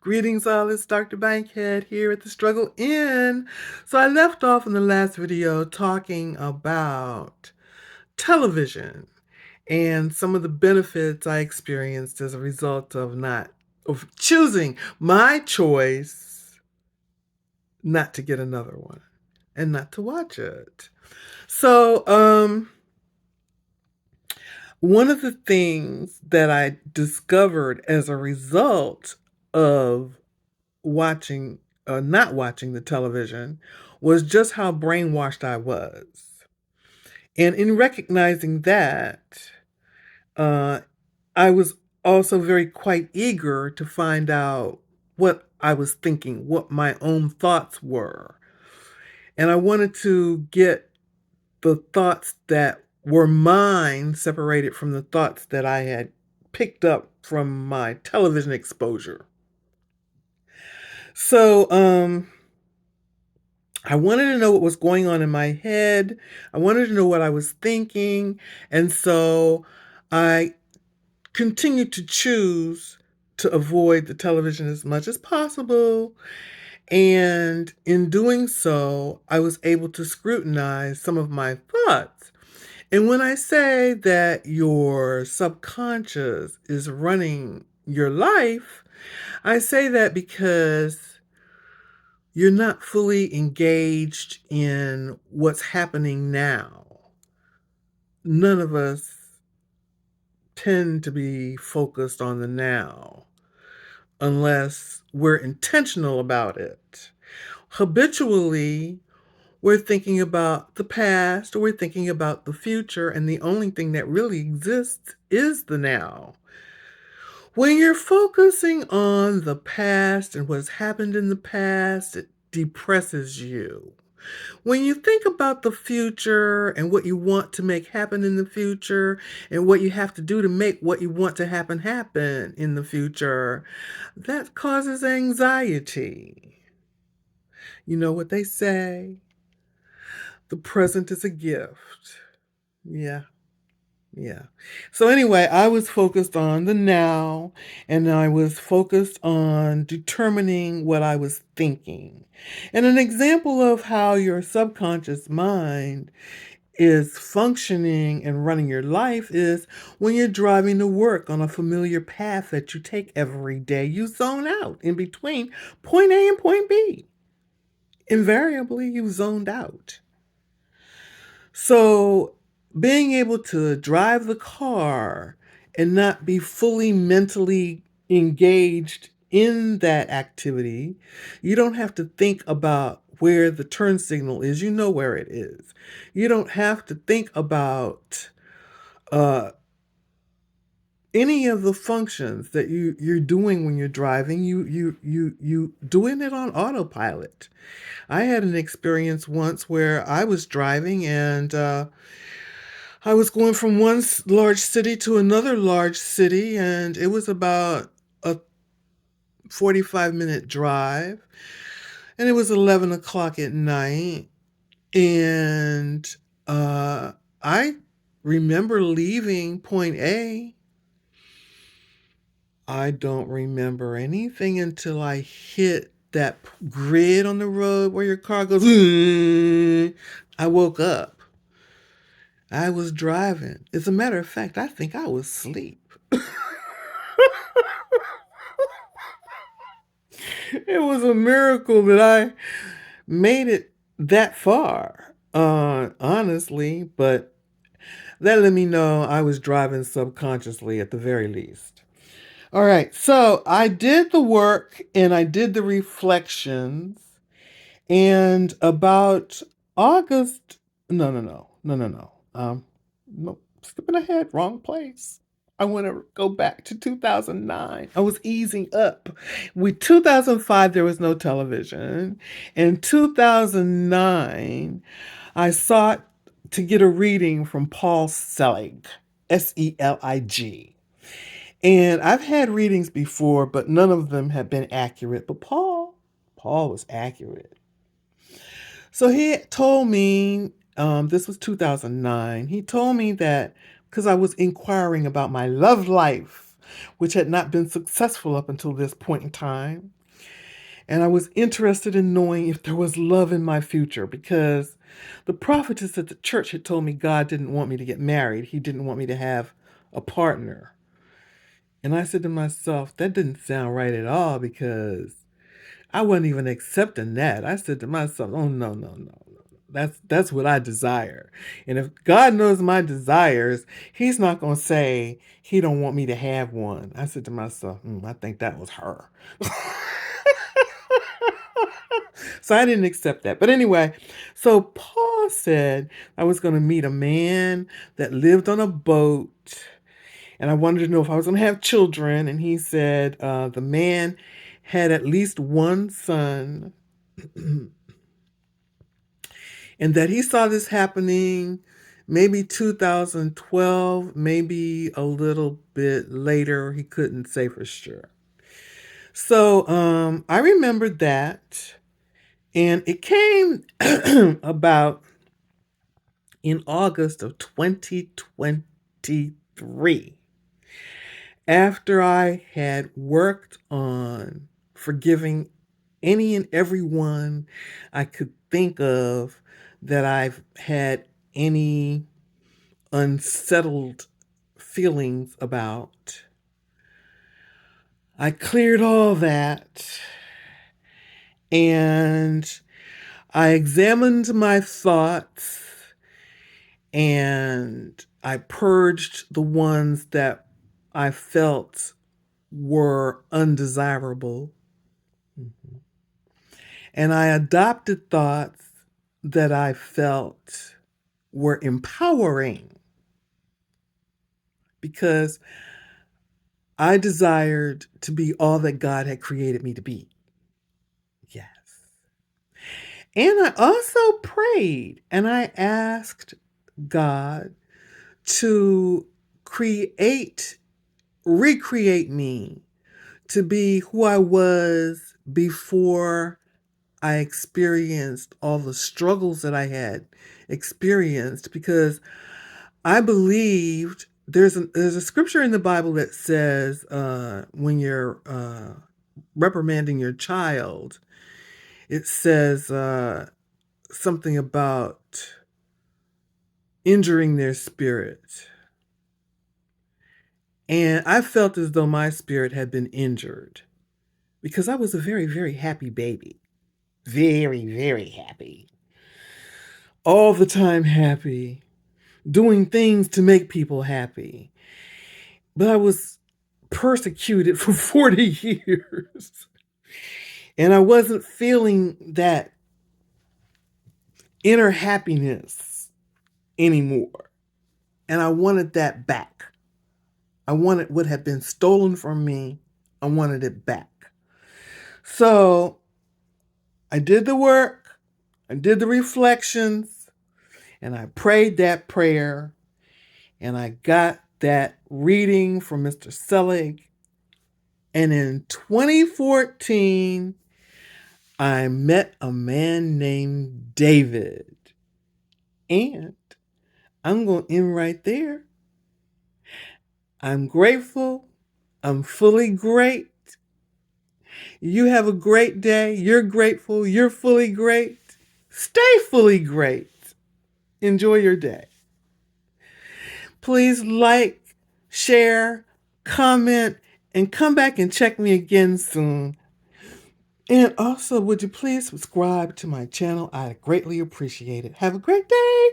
Greetings, all. It's Dr. Bankhead here at the Struggle Inn. So I left off in the last video talking about television and some of the benefits I experienced as a result of choosing my choice not to get another one and not to watch it. So, one of the things that I discovered as a result of not watching the television was just how brainwashed I was. And in recognizing that, uh, I was also very quite eager to find out what I was thinking, what my own thoughts were. And I wanted to get the thoughts that were mine separated from the thoughts that I had picked up from my television exposure. So, I wanted to know what was going on in my head. I wanted to know what I was thinking. And so I continued to choose to avoid the television as much as possible. And in doing so, I was able to scrutinize some of my thoughts. And when I say that your subconscious is running your life, I say that because you're not fully engaged in what's happening now. None of us tend to be focused on the now unless we're intentional about it. Habitually, we're thinking about the past or we're thinking about the future, and the only thing that really exists is the now. When you're focusing on the past and what's happened in the past, it depresses you. When you think about the future and what you want to make happen in the future and what you have to do to make what you want to happen in the future, that causes anxiety. You know what they say? The present is a gift. Yeah. Yeah. So anyway, I was focused on the now and I was focused on determining what I was thinking. And an example of how your subconscious mind is functioning and running your life is when you're driving to work on a familiar path that you take every day. You zone out in between point A and point B. Invariably, you zoned out. So, being able to drive the car and not be fully mentally engaged in that activity, you don't have to think about where the turn signal is. You know where it is. You don't have to think about uh, any of the functions that you're doing when you're driving. You doing it on autopilot. I had an experience once where I was driving and I was going from one large city to another large city, and it was about a 45-minute drive, and it was 11 o'clock at night. And uh, I remember leaving point A. I don't remember anything until I hit that grid on the road where your car goes. I woke up. I was driving. As a matter of fact, I think I was asleep. It was a miracle that I made it that far, honestly, but that let me know I was driving subconsciously at the very least. All right, so I did the work and I did the reflections, and about August, no. No, skipping ahead, wrong place. I want to go back to 2009. I was easing up. With 2005, there was no television. In 2009, I sought to get a reading from Paul Selig, Selig. And I've had readings before, but none of them have been accurate. But Paul was accurate. So he told me, this was 2009. He told me that because I was inquiring about my love life, which had not been successful up until this point in time. And I was interested in knowing if there was love in my future because the prophetess at the church had told me God didn't want me to get married. He didn't want me to have a partner. And I said to myself, that didn't sound right at all because I wasn't even accepting that. I said to myself, oh, no, no, no. That's what I desire. And if God knows my desires, he's not going to say he don't want me to have one. I said to myself, I think that was her. So I didn't accept that. But anyway, so Paul said I was going to meet a man that lived on a boat. And I wanted to know if I was going to have children. And he said the man had at least one son. And that he saw this happening maybe 2012, maybe a little bit later. He couldn't say for sure. So I remembered that. And it came about in August of 2023, after I had worked on forgiving any and everyone I could think of that I've had any unsettled feelings about. I cleared all that and I examined my thoughts and I purged the ones that I felt were undesirable. And I adopted thoughts that I felt were empowering because I desired to be all that God had created me to be. Yes. And I also prayed and I asked God to recreate me to be who I was before I experienced all the struggles that I had experienced, because I believed there's a scripture in the Bible that says when you're reprimanding your child, it says something about injuring their spirit. And I felt as though my spirit had been injured because I was a very, very happy baby. Very, very happy. All the time happy. Doing things to make people happy. But I was persecuted for 40 years. And I wasn't feeling that inner happiness anymore. And I wanted that back. I wanted what had been stolen from me. I wanted it back. So I did the work. I did the reflections. And I prayed that prayer. And I got that reading from Mr. Selig. And in 2014, I met a man named David. And I'm going to end right there. I'm grateful. I'm fully great. You have a great day. You're grateful. You're fully great. Stay fully great. Enjoy your day. Please like, share, comment, and come back and check me again soon. And also, would you please subscribe to my channel? I'd greatly appreciate it. Have a great day.